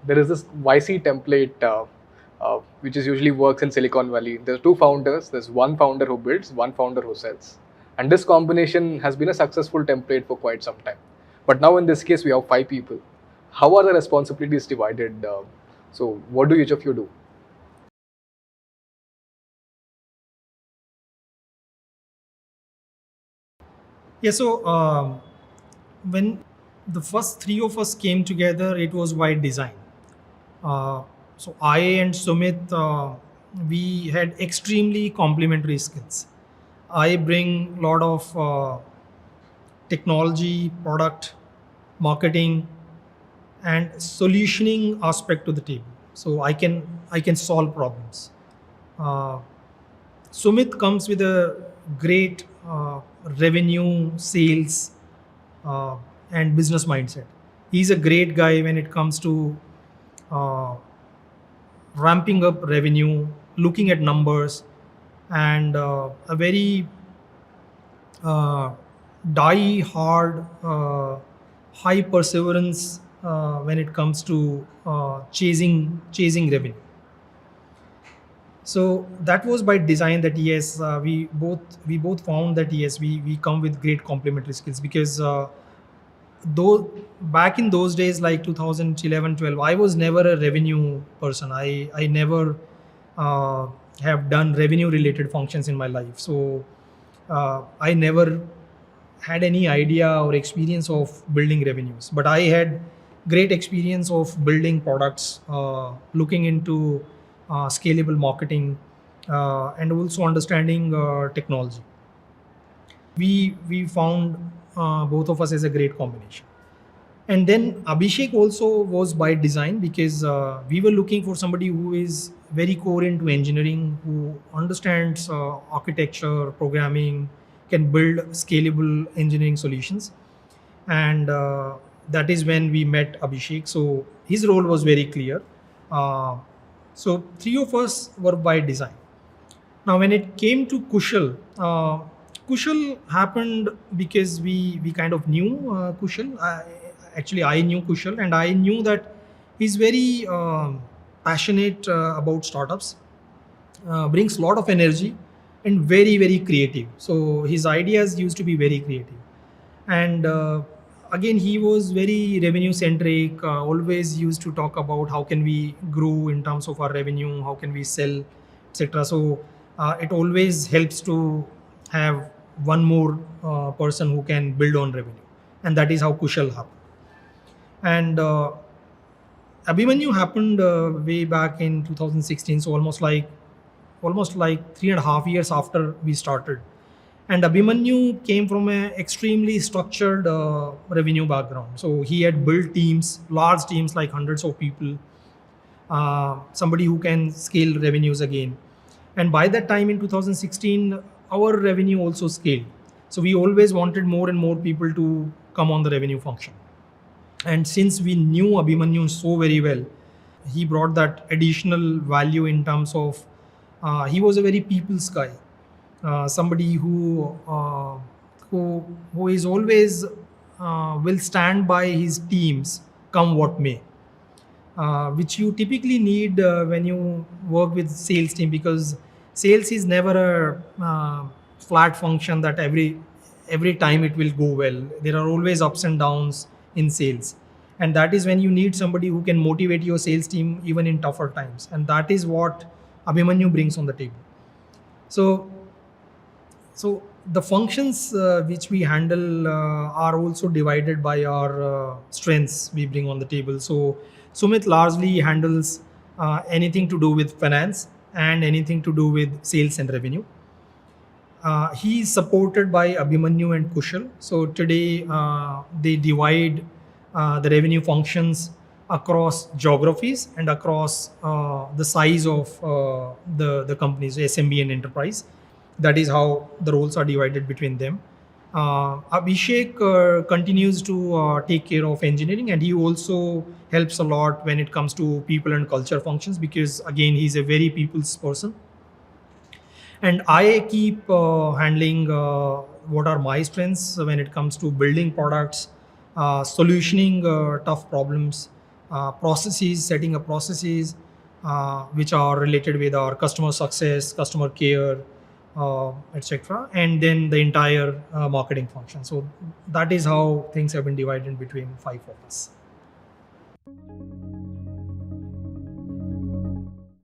There is this YC template which is usually works in Silicon Valley. There are two founders. There's one founder who builds, one founder who sells. And this combination has been a successful template for quite some time. But now in this case, we have 5 people. How are the responsibilities divided? So what do each of you do? Yeah, so when the first three of us came together, it was by design. Uh, so I and Sumit, we had extremely complementary skills. I bring a lot of technology, product, marketing, and solutioning aspect to the table. So I can solve problems. Uh, Sumit comes with a great revenue, sales, uh, and business mindset. He's a great guy when it comes to uh, ramping up revenue, looking at numbers, and a very uh, die hard, high perseverance when it comes to chasing revenue. So that was by design that yes, we both found that yes, we come with great complementary skills because though back in those days like 2011 12 I was never a revenue person. I never uh, have done revenue related functions in my life. So I never had any idea or experience of building revenues, but I had great experience of building products, looking into scalable marketing, and also understanding technology. We found both of us as a great combination. And then Abhishek also was by design because we were looking for somebody who is very core into engineering, who understands architecture, programming, can build scalable engineering solutions. And that is when we met Abhishek. So his role was very clear. Uh, so three of us were by design. Now, when it came to Kushal, Kushal happened because we kind of knew Kushal. Actually, I knew Kushal, and I knew that he's very passionate about startups, brings a lot of energy, and very creative. So his ideas used to be very creative, and again he was very revenue centric. Always used to talk about how can we grow in terms of our revenue, how can we sell, etc. So it always helps to have one more person who can build on revenue, and that is how Kushal happened. And Abhimanyu happened way back in 2016, so almost like 3.5 years after we started. And Abhimanyu came from an extremely structured revenue background. So he had built teams, large teams like hundreds of people, somebody who can scale revenues again. And by that time in 2016, our revenue also scaled. So we always wanted more and more people to come on the revenue function. And since we knew Abhimanyu so very well, he brought that additional value in terms of he was a very people's guy, somebody who is always will stand by his teams come what may, which you typically need when you work with sales team, because sales is never a flat function that every time it will go well. There are always ups and downs in sales, and that is when you need somebody who can motivate your sales team even in tougher times, and that is what Abhimanyu brings on the table. So so the functions which we handle are also divided by our strengths we bring on the table. So Sumit largely handles anything to do with finance and anything to do with sales and revenue. He is supported by Abhimanyu and Kushal. So today they divide the revenue functions across geographies and across the size of the companies, SMB and enterprise. That is how the roles are divided between them. Abhishek continues to take care of engineering, and he also helps a lot when it comes to people and culture functions, because again he's a very people's person. And I keep handling what are my strengths when it comes to building products, solutioning tough problems, processes, setting up processes which are related with our customer success, customer care, etc., and then the entire marketing function. So that is how things have been divided between five of us.